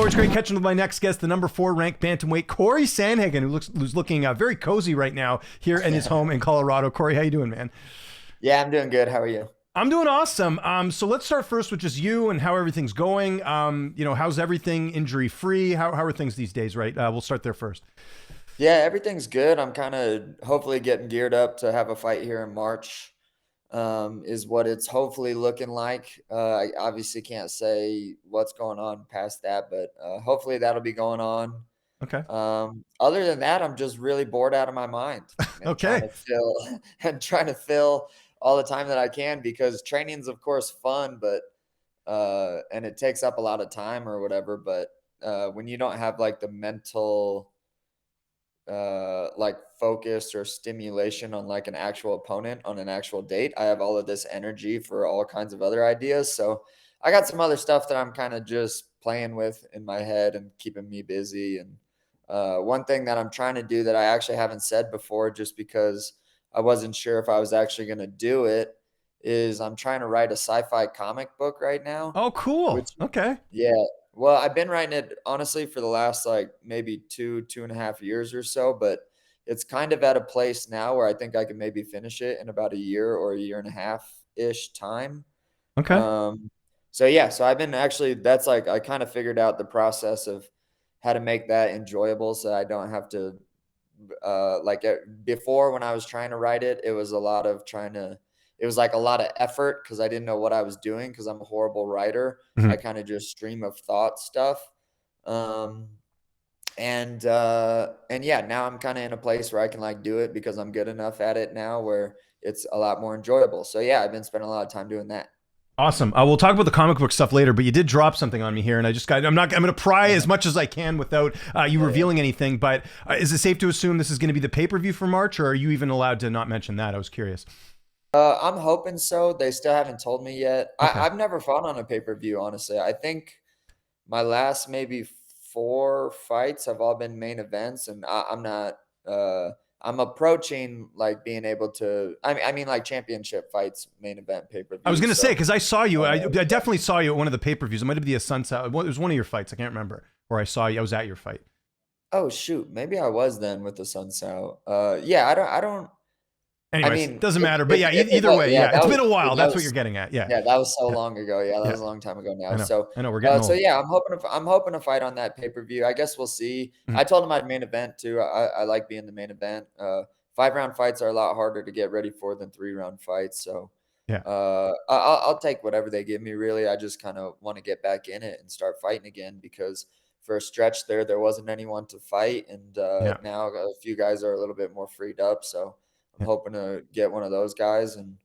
Always great catching with my next guest, the number 4 ranked bantamweight Cory Sandhagen, who's looking very cozy right now here in his home in Colorado. Cory, how you doing, man? Yeah, I'm doing good. How are you? I'm doing awesome. So let's start first with just you and how everything's going. How's everything injury free? How are things these days, right? We'll start there first. Yeah, everything's good. I'm kind of hopefully getting geared up to have a fight here in March, is what it's hopefully looking like. I obviously can't say what's going on past that, but hopefully that'll be going on. Okay. Other than that, I'm just really bored out of my mind and trying Okay. to fill and trying to fill all the time that I can because training's of course fun, but and it takes up a lot of time or whatever. But when you don't have like the mental like focus or stimulation on like an actual opponent on an actual date, I have all of this energy for all kinds of other ideas. So I got some other stuff that I'm kind of just playing with in my head and keeping me busy. And one thing that I'm trying to do that I actually haven't said before, just because I wasn't sure if I was actually going to do it, is I'm trying to write a sci-fi comic book right now, Oh, cool. which, Okay. yeah, well, I've been writing it honestly for the last like maybe 2.5 years or so, but it's kind of at a place now where I think I can maybe finish it in about a year or a year and a half ish time. Okay. Um, so yeah, so I've been actually, that's like, I kind of figured out the process of how to make that enjoyable so I don't have to, before when I was trying to write it, it was a lot of trying to, it was like a lot of effort because I didn't know what I was doing because I'm a horrible writer. Mhm. I kind of just stream of thought stuff. Um, and yeah, now I'm kind of in a place where I can like do it because I'm good enough at it now where it's a lot more enjoyable. So yeah, I've been spending a lot of time doing that. Awesome. We'll talk about the comic book stuff later, but you did drop something on me here, and I'm going to pry as much as I can without you Yeah. revealing anything. But is it safe to assume this is going to be the pay-per-view for March, or are you even allowed to not mention that? I was curious. I'm hoping so. They still haven't told me yet. Okay. I've never fought on a pay-per-view, honestly. I think my last maybe 4 fights have all been main events, and I'm not. I'm approaching like being able to. I mean, like championship fights, main event I was pay-per-view. going to say, So, because I saw you. I yeah. definitely saw you at one of the pay-per-views. It might be a Sunset. It was one of your fights. I can't remember where I saw you. I was at your fight. Oh shoot, maybe I was then with the Suns out. Yeah, I don't. I don't. I Anyways, mean, doesn't matter. But if yeah, if it either was, way, yeah, yeah, that it's was been a dude, while. that That's what was you're getting at. Yeah. yeah, that was so Yeah. long ago. Yeah, that Yeah. was a long time ago now. I know. So, I know. We're getting so old. yeah, I'm hoping to fight on that pay-per-view. I guess we'll see. Mhm. I told him I'd main event too. I like being the main event. 5-round fights are a lot harder to get ready for than 3-round fights. So, Yeah. I'll take whatever they give me. Really, I just kind of want to get back in it and start fighting again because for a stretch there wasn't anyone to fight, and Yeah. now a few guys are a little bit more freed up. So I'm Yeah. hoping to get one of those guys and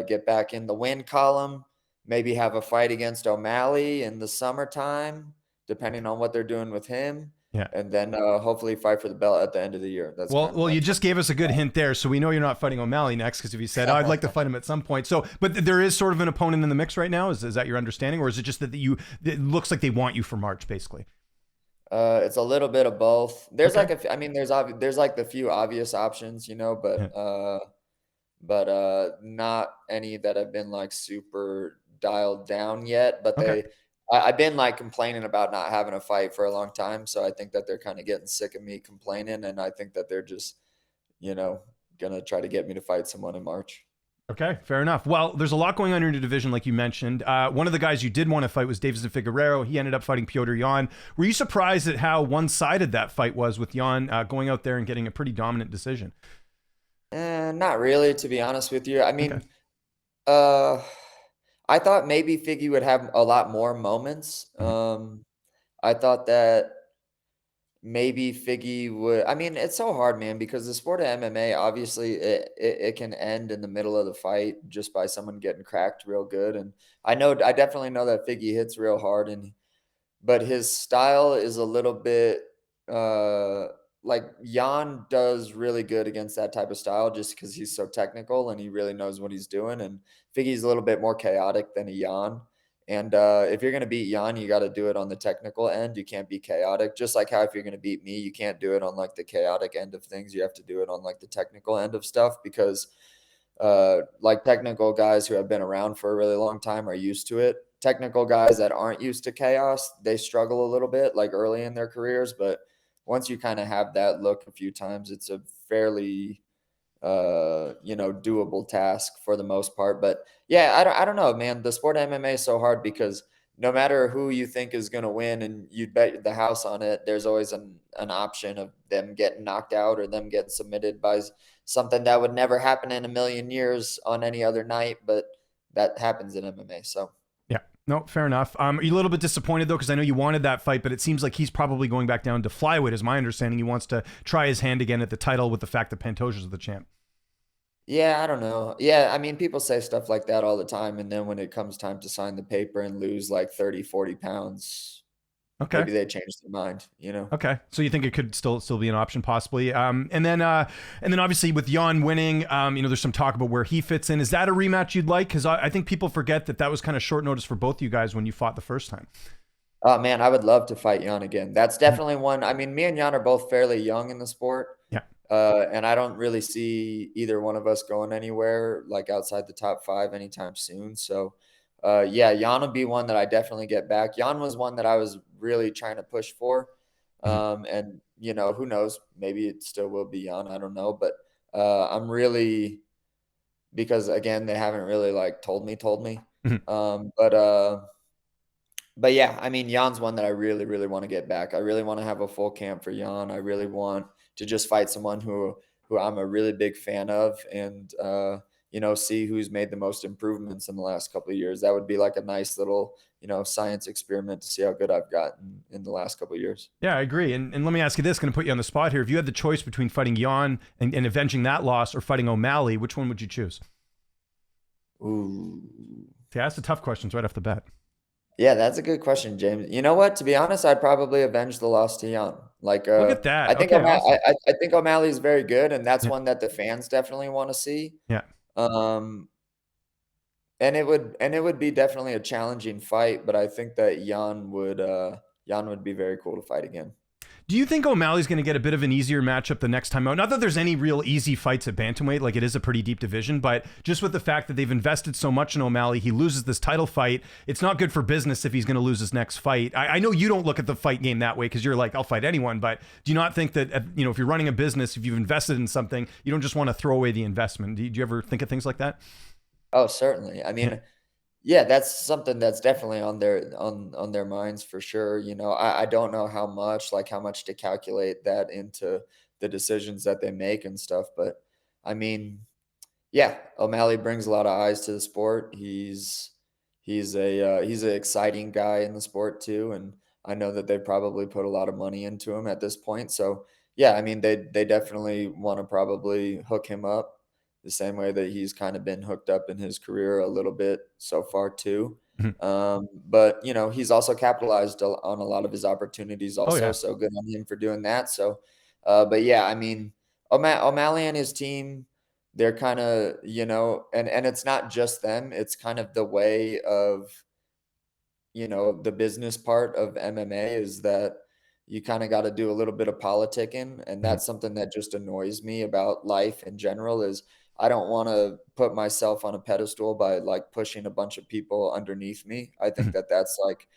get back in the win column. Maybe have a fight against O'Malley in the summertime, depending on what they're doing with him, Yeah. and then hopefully fight for the belt at the end of the year. That's kind of Well, my you plan. just gave us a good hint there, so we know you're not fighting O'Malley next. Because if you said, "Oh, I'd like to fight him at some point," so but there is sort of an opponent in the mix right now. Is that your understanding, or is it just that it looks like they want you for March, basically? It's a little bit of both. There's Okay. like I mean, there's like the few obvious options, Yeah. but not any that have been like super dialed down yet. But Okay. I've been like complaining about not having a fight for a long time, so I think that they're kind of getting sick of me complaining, and I think that they're just, you know, gonna try to get me to fight someone in March. Okay, fair enough. Well, there's a lot going on in your division, like you mentioned. One of the guys you did want to fight was Deiveson Figueiredo. He ended up fighting Petr Yan. Were you surprised at how one-sided that fight was with Yan going out there and getting a pretty dominant decision? Not really, to be honest with you. I Okay. mean, uh, I thought maybe Figgy would have a lot more moments. Mhm. I thought that maybe Figgy would. I mean, it's so hard, man, because the sport of MMA, obviously, it can end in the middle of the fight just by someone getting cracked real good. And I definitely know that Figgy hits real hard, and but his style is a little bit uh like Jan does really good against that type of style just because he's so technical and he really knows what he's doing. And Figgy's a little bit more chaotic than a Jan. And if you're gonna beat Jan, you got to do it on the technical end. You can't be chaotic. Just like how if you're gonna beat me, you can't do it on like the chaotic end of things. You have to do it on like the technical end of stuff because like technical guys who have been around for a really long time are used to it. technical guys that aren't used to chaos, they struggle a little bit like early in their careers. But once you kind of have that look a few times, it's a fairly doable task for the most part. But yeah, I don't know, man. The sport of MMA is so hard because no matter who you think is going to win and you'd bet the house on it, there's always an option of them getting knocked out or them getting submitted by something that would never happen in a million years on any other night, but that happens in MMA. So yeah, no, fair enough. Are you a little bit disappointed though? Because I know you wanted that fight, but it seems like he's probably going back down to flyweight, is my understanding. He wants to try his hand again at the title with the fact that Pantoja's the champ. yeah, I don't know. Yeah, I mean, people say stuff like that all the time. And then when it comes time to sign the paper and lose like 30, 40 pounds, Okay. maybe they change their mind, Okay. So you think it could still be an option possibly. And then obviously with Yan winning, there's some talk about where he fits in. Is that a rematch you'd like? Because I think people forget that was kind of short notice for both of you guys when you fought the first time. Oh man, I would love to fight Yan again. That's definitely one. I mean, me and Yan are both fairly young in the sport. Yeah. And I don't really see either one of us going anywhere like outside the top 5 anytime soon. So, yeah, Yan would be one that I definitely get back. Yan was one that I was really trying to push for. And who knows, maybe it still will be Yan. I don't know, but, I'm really, because again, they haven't really like told me, but yeah, I mean, Jan's one that I really, really want to get back. I really want to have a full camp for Yan. I really want to just fight someone who I'm a really big fan of and, see who's made the most improvements in the last couple of years. That would be like a nice little, science experiment to see how good I've gotten in the last couple of years. Yeah, I agree. And let me ask you this, going to put you on the spot here. If you had the choice between fighting Yan and avenging that loss or fighting O'Malley, which one would you choose? Ooh. Yeah, that's the tough questions right off the bat. Yeah, that's a good question, James. You know what? To be honest, I'd probably avenge the loss to Yan. Like, look at that. I think okay, awesome. I think O'Malley's very good, and that's one that the fans definitely want to see. Yeah. And it would be definitely a challenging fight, but I think that Yan would be very cool to fight again. Do you think O'Malley's going to get a bit of an easier matchup the next time out? Not that there's any real easy fights at bantamweight, like it is a pretty deep division, but just with the fact that they've invested so much in O'Malley, he loses this title fight. It's not good for business if he's going to lose his next fight. I know you don't look at the fight game that way because you're like, I'll fight anyone, but do you not think that, if you're running a business, if you've invested in something, you don't just want to throw away the investment? Do you ever think of things like that? Oh, certainly. I mean, yeah, that's something that's definitely on their minds for sure. I don't know how much to calculate that into the decisions that they make and stuff, but I mean, yeah, O'Malley brings a lot of eyes to the sport. He's an exciting guy in the sport too, and I know that they probably put a lot of money into him at this point. So yeah, I mean, they definitely want to probably hook him up the same way that he's kind of been hooked up in his career a little bit so far too. But he's also capitalized on a lot of his opportunities also. Oh, yeah. So good on him for doing that. So, but yeah, I mean, O'Malley and his team, they're kind of, and it's not just them. It's kind of the way of, the business part of MMA is that you kind of got to do a little bit of politicking. And that's something that just annoys me about life in general is I don't want to put myself on a pedestal by like pushing a bunch of people underneath me. I think that that's like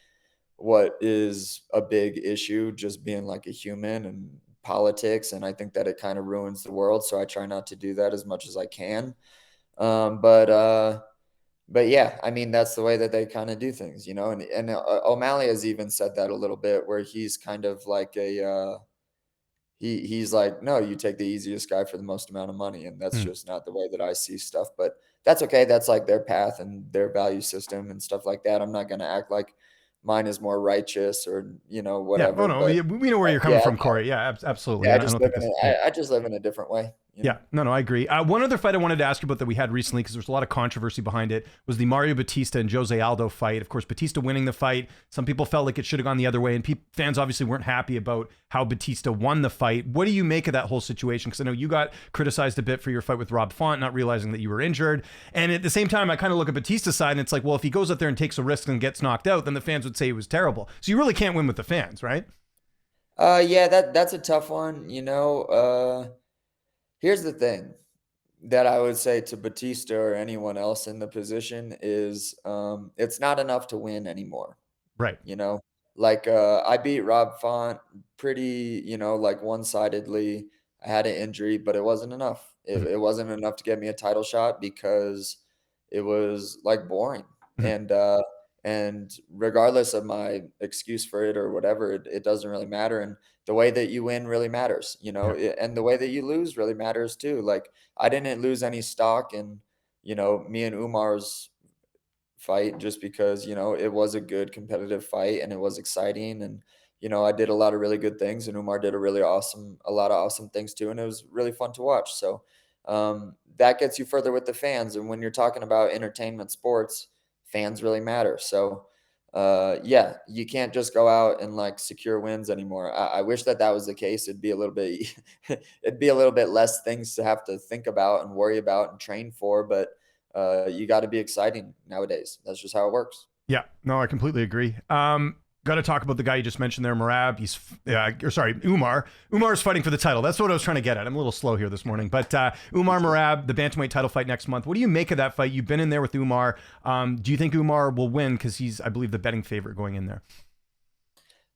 what is a big issue, just being like a human and politics. And I think that it kind of ruins the world. So I try not to do that as much as I can. But yeah, I mean, that's the way that they kind of do things, and O'Malley has even said that a little bit where he's kind of like he's like, no, you take the easiest guy for the most amount of money. And that's just not the way that I see stuff, but that's okay. That's like their path and their value system and stuff like that. I'm not going to act like mine is more righteous or, whatever. Yeah, no, we know where you're coming from, Cory. Yeah, absolutely. Yeah, I just live in a different way. Yeah, no, I agree. One other fight I wanted to ask you about that we had recently, because there's a lot of controversy behind it, was the Mario Bautista and Jose Aldo fight. Of course, Bautista winning the fight. Some people felt like it should have gone the other way, and fans obviously weren't happy about how Bautista won the fight. What do you make of that whole situation? Because I know you got criticized a bit for your fight with Rob Font, not realizing that you were injured. And at the same time, I kind of look at Bautista's side, and it's like, well, if he goes out there and takes a risk and gets knocked out, then the fans would say he was terrible. So you really can't win with the fans, right? Yeah, that's a tough one. Here's the thing. that I would say to Bautista or anyone else in the position is it's not enough to win anymore. Right. You know, like I beat Rob Font pretty, like one-sidedly. I had an injury, but it wasn't enough. It, Mhm. it wasn't enough to get me a title shot because it was like boring. Mhm. And regardless of my excuse for it or whatever, it doesn't really matter. And the way that you win really matters, Yeah. and the way that you lose really matters too. Like I didn't lose any stock in, me and Umar's fight just because, it was a good competitive fight and it was exciting. And, I did a lot of really good things and Umar did a lot of awesome things too. And it was really fun to watch. So that gets you further with the fans. And when you're talking about entertainment sports, fans really matter. So yeah, you can't just go out and like secure wins anymore. I wish that was the case. It'd be a little bit, it'd be a little bit less things to have to think about and worry about and train for. But you got to be exciting nowadays. That's just how it works. Yeah, no, I completely agree. Got to talk about the guy you just mentioned there, Merab. Umar. Umar's fighting for the title. That's what I was trying to get at. I'm a little slow here this morning, but Umar Merab, the bantamweight title fight next month. What do you make of that fight? You've been in there with Umar. Do you think Umar will win? Because he's, I believe, the betting favorite going in there.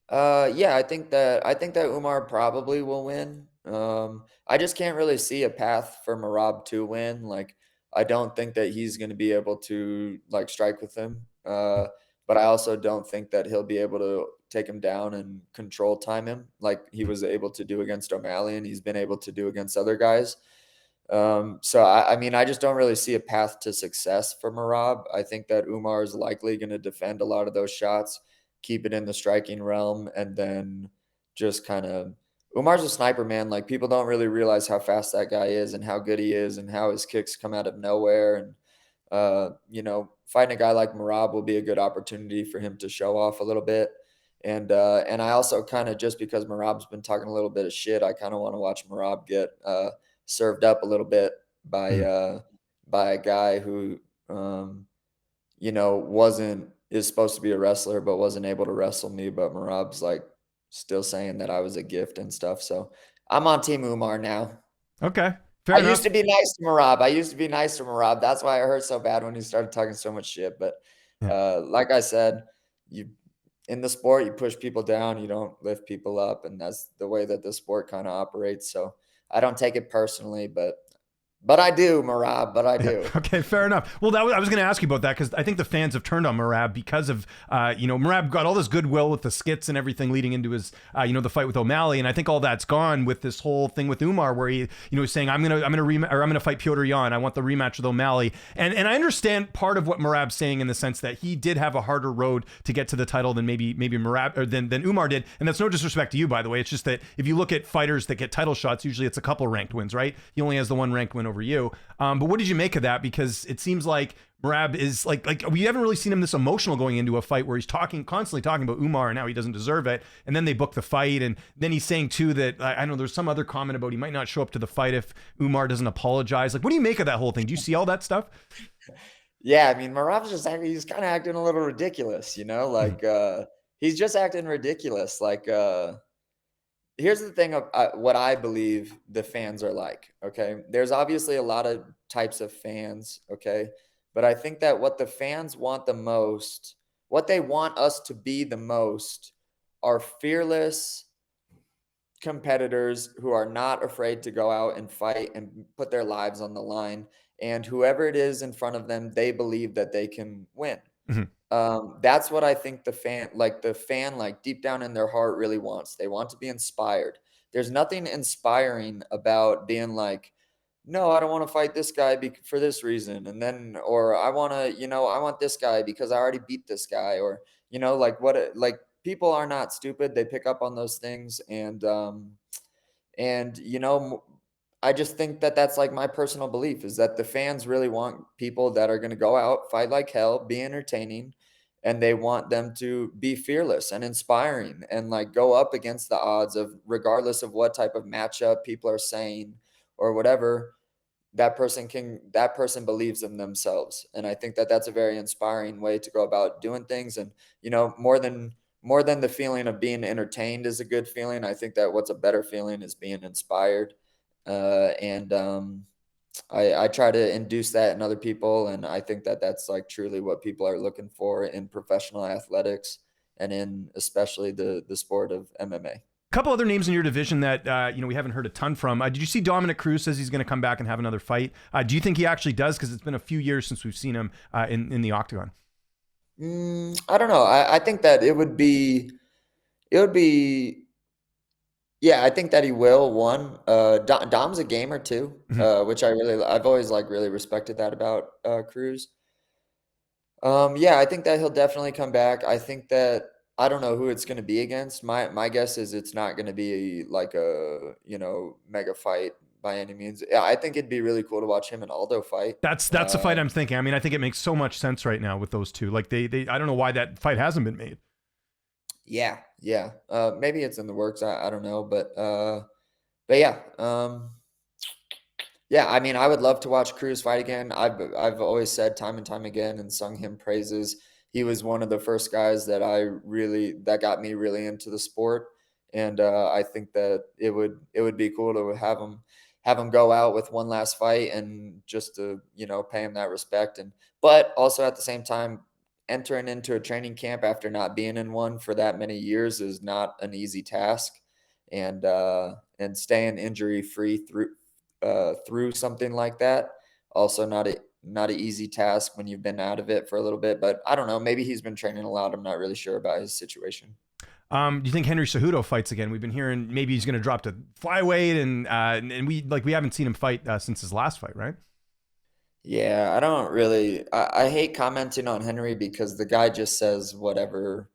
Yeah, I think that Umar probably will win. I just can't really see a path for Merab to win. Like, I don't think that he's going to be able to like strike with him. But I also don't think that he'll be able to take him down and control time him like he was able to do against O'Malley and he's been able to do against other guys. So I mean, I just don't really see a path to success for Merab. I think that Umar is likely going to defend a lot of those shots, keep it in the striking realm, and then just kind of Umar's a sniper, man. Like people don't really realize how fast that guy is and how good he is and how his kicks come out of nowhere. And fighting a guy like Merab will be a good opportunity for him to show off a little bit. And I also kind of just because Merab's been talking a little bit of shit, I kind of want to watch Merab get served up a little bit by Mhm. uh, by a guy who wasn't is supposed to be a wrestler but wasn't able to wrestle me. But Merab's like still saying that I was a gift and stuff. So I'm on Team Umar now. Okay, I fair used enough. to be nice to Merab. I used to be nice to Merab. That's why I hurt so bad when he started talking so much shit. But Yeah. like I said, you in the sport, you push people down, you don't lift people up, and that's the way that the sport kind of operates. So I don't take it personally, but I do, Merab. But I Yeah. do. Okay. Fair enough. Well, I was going to ask you about that because I think the fans have turned on Merab because of, Merab got all this goodwill with the skits and everything leading into his, the fight with O'Malley, and I think all that's gone with this whole thing with Umar, where he, is saying I'm gonna fight Petr Yan. I want the rematch with O'Malley, and I understand part of what Merab's saying in the sense that he did have a harder road to get to the title than maybe Merab or than Umar did, and that's no disrespect to you, by the way. It's just that if you look at fighters that get title shots, usually it's a couple ranked wins, right? He only has the one ranked win over you. But what did you make of that? Because it seems like Merab is like we haven't really seen him this emotional going into a fight where he's constantly talking about Umar and how he doesn't deserve it. And then they book the fight. And then he's saying too that I know there's some other comment about he might not show up to the fight if Umar doesn't apologize. Like, what do you make of that whole thing? Do you see all that stuff? Yeah, I mean, Merab's he's kind of acting a little ridiculous, Mhm. like he's just acting ridiculous. Like here's the thing of what I believe the fans are like. Okay, there's obviously a lot of types of fans. Okay, but I think that what the fans want the most, what they want us to be the most, are fearless competitors who are not afraid to go out and fight and put their lives on the line. And whoever it is in front of them, they believe that they can win. Mhm. That's what I think the fan, like deep down in their heart, really wants. They want to be inspired. There's nothing inspiring about being like, no, I don't want to fight this guy for this reason, and then, or I want this guy because I already beat this guy, or like people are not stupid. They pick up on those things, and I just think that that's like my personal belief is that the fans really want people that are going to go out, fight like hell, be entertaining, and they want them to be fearless and inspiring and like go up against the odds of regardless of what type of matchup people are saying or whatever. That person believes in themselves, and I think that that's a very inspiring way to go about doing things. And more than the feeling of being entertained is a good feeling. I think that what's a better feeling is being inspired. And I try to induce that in other people, and I think that that's like truly what people are looking for in professional athletics and in especially the sport of MMA. Couple other names in your division that we haven't heard a ton from. Did you see Dominck Cruz says he's going to come back and have another fight? Do you think he actually does? Because it's been a few years since we've seen him in the octagon. I don't know. I think that it would be, yeah, I think that he will. One, Dom's a gamer too, which I've always like really respected that about Cruz. Yeah, I think that he'll definitely come back. I think that I don't know who it's going to be against. My guess is it's not going to be like a mega fight by any means. Yeah, I think it'd be really cool to watch him and Aldo fight. That's the fight I'm thinking. I mean, I think it makes so much sense right now with those two. Like they I don't know why that fight hasn't been made. Yeah. Maybe it's in the works. I don't know, but yeah. Yeah, I mean, I would love to watch Cruz fight again. I've always said time and time again and sung him praises. He was one of the first guys that that got me really into the sport, and I think that it would be cool to have him go out with one last fight and just to pay him that respect, but also at the same time entering into a training camp after not being in one for that many years is not an easy task, and staying injury free through something like that also not an easy task when you've been out of it for a little bit. But I don't know, maybe he's been training a lot. I'm not really sure about his situation. Do you think Henry Cejudo fights again? We've been hearing maybe he's going to drop to flyweight, and we haven't seen him fight since his last fight, right? Yeah, I don't really. I hate commenting on Henry because the guy just says whatever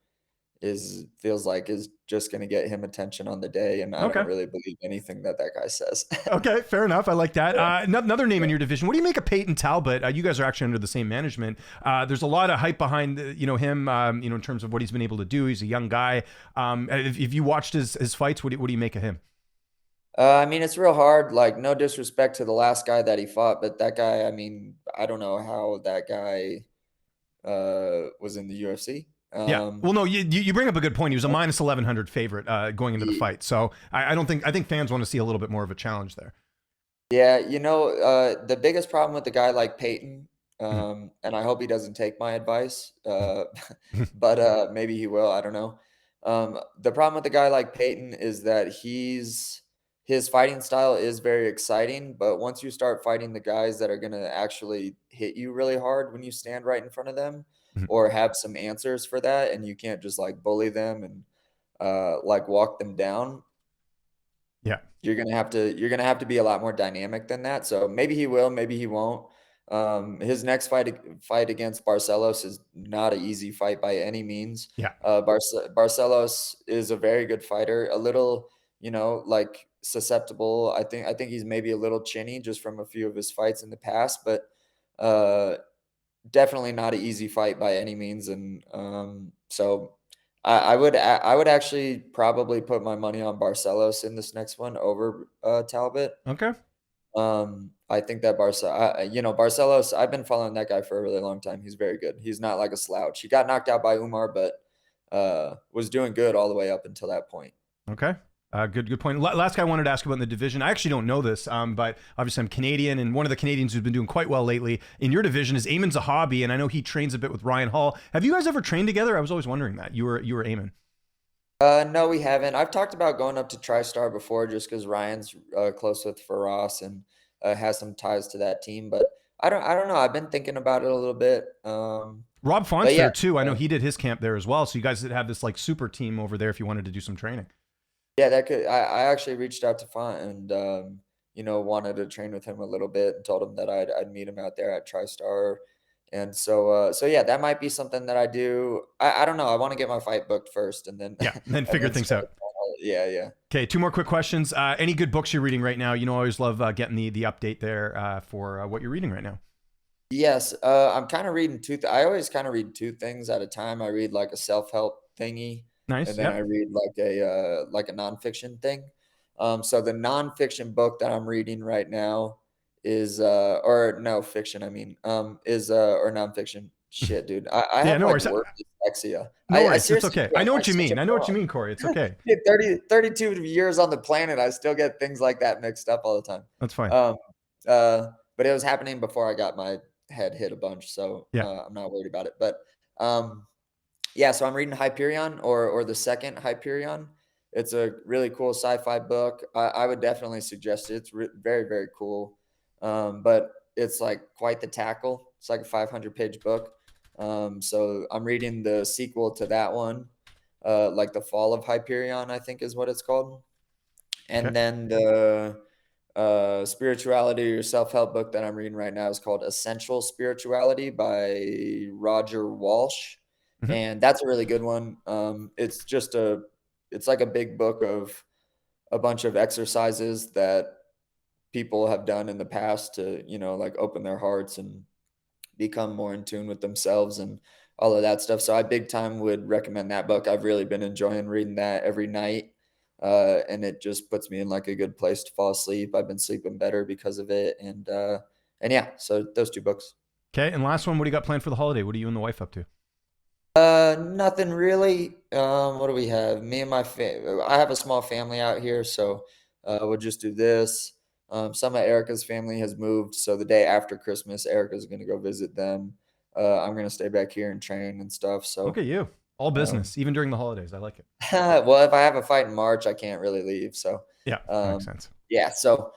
feels like is just going to get him attention on the day, and I don't really believe anything that guy says. Okay, fair enough. I like that. Another name in your division. What do you make of Payton Tallbott? You guys are actually under the same management. There's a lot of hype behind him. In terms of what he's been able to do. He's a young guy. If you watched his fights, what do you make of him? I mean, it's real hard. Like, no disrespect to the last guy that he fought, but that guy, I mean, I don't know how that guy was in the UFC. Yeah. Well, no, you bring up a good point. He was a minus 1,100 favorite going into the fight. So I think fans want to see a little bit more of a challenge there. Yeah. The biggest problem with a guy like Payton, and I hope he doesn't take my advice, but maybe he will. I don't know. The problem with a guy like Payton is that his fighting style is very exciting, but once you start fighting the guys that are going to actually hit you really hard when you stand right in front of them, or have some answers for that, and you can't just like bully them and like walk them down. Yeah, you're gonna have to be a lot more dynamic than that. So maybe he will, maybe he won't. His next fight against Barcelos is not an easy fight by any means. Yeah, Barcelos is a very good fighter, a little like susceptible. I think he's maybe a little chinny just from a few of his fights in the past, but definitely not an easy fight by any means. And so I would actually probably put my money on Barcelos in this next one over Tallbott. Okay. I think that Barcelos, I've been following that guy for a really long time. He's very good. He's not like a slouch. He got knocked out by Umar, but was doing good all the way up until that point. Okay. Good point. Last guy I wanted to ask about in the division. I actually don't know this, but obviously I'm Canadian, and one of the Canadians who's been doing quite well lately in your division is Aiemann Zahabi, and I know he trains a bit with Ryan Hall. Have you guys ever trained together? I was always wondering that. You were Aiemann. No, we haven't. I've talked about going up to TriStar before just because Ryan's close with Faraz and has some ties to that team, but I don't know. I've been thinking about it a little bit. Rob Font's there too. I know he did his camp there as well. So you guys did have this like super team over there if you wanted to do some training. Yeah, that could. I actually reached out to Font and wanted to train with him a little bit and told him that I'd meet him out there at TriStar, and so yeah, that might be something that I do. I don't know. I want to get my fight booked first, and then then figure things out. Yeah. Okay, 2 more quick questions. Any good books you're reading right now? I always love getting the update there for what you're reading right now. Yes, I'm kind of reading I always kind of read 2 things at a time. I read like a self-help thingy. Nice. And then I read like a nonfiction thing. So the nonfiction book that I'm reading right now is or no fiction, I mean, is or nonfiction. Shit, dude. I have like word dyslexia. No worries, it's okay. I know what you mean. I know what you mean, Cory. It's okay. 32 years on the planet, I still get things like that mixed up all the time. That's fine. But but it was happening before I got my head hit a bunch, so Yeah. I'm not worried about it. But yeah, so I'm reading Hyperion or the second Hyperion. It's a really cool sci-fi book. I would definitely suggest it. It's very, very cool. But it's like quite the tackle. It's like a 500-page book. So I'm reading the sequel to that one, like The Fall of Hyperion, I think is what it's called. And Okay. then the spirituality or self-help book that I'm reading right now is called Essential Spirituality by Roger Walsh. Mhm. And that's a really good one. It's like a big book of a bunch of exercises that people have done in the past to, like open their hearts and become more in tune with themselves and all of that stuff. So I big time would recommend that book. I've really been enjoying reading that every night. And it just puts me in like a good place to fall asleep. I've been sleeping better because of it. And yeah, so those two books. Okay. And last one, what do you got planned for the holiday? What are you and the wife up to? Nothing really. What do we have? Me and my I have a small family out here, so we'll just do this. Some of Erica's family has moved, so the day after Christmas, Erica's gonna go visit them. I'm gonna stay back here and train and stuff. Look So, at you. All um, business, even during the holidays. I like it. well, if I have a fight in March, I can't really leave. So, Yeah, that makes um, sense. yeah. So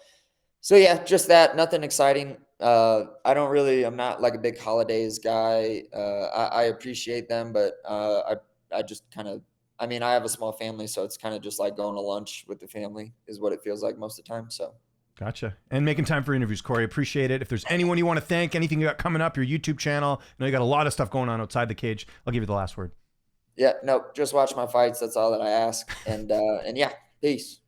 yeah, just that. Nothing exciting. I'm not like a big holidays guy. I appreciate them, but I just kind of, I mean, I have a small family, so it's kind of just like going to lunch with the family is what it feels like most of the time. So. Gotcha. And making time for interviews, Cory. Appreciate it. If there's anyone you want to thank, anything you got coming up, your YouTube channel, I know you got a lot of stuff going on outside the cage. I'll give you the last word. Yeah, no, just watch my fights. That's all that I ask. And yeah, peace.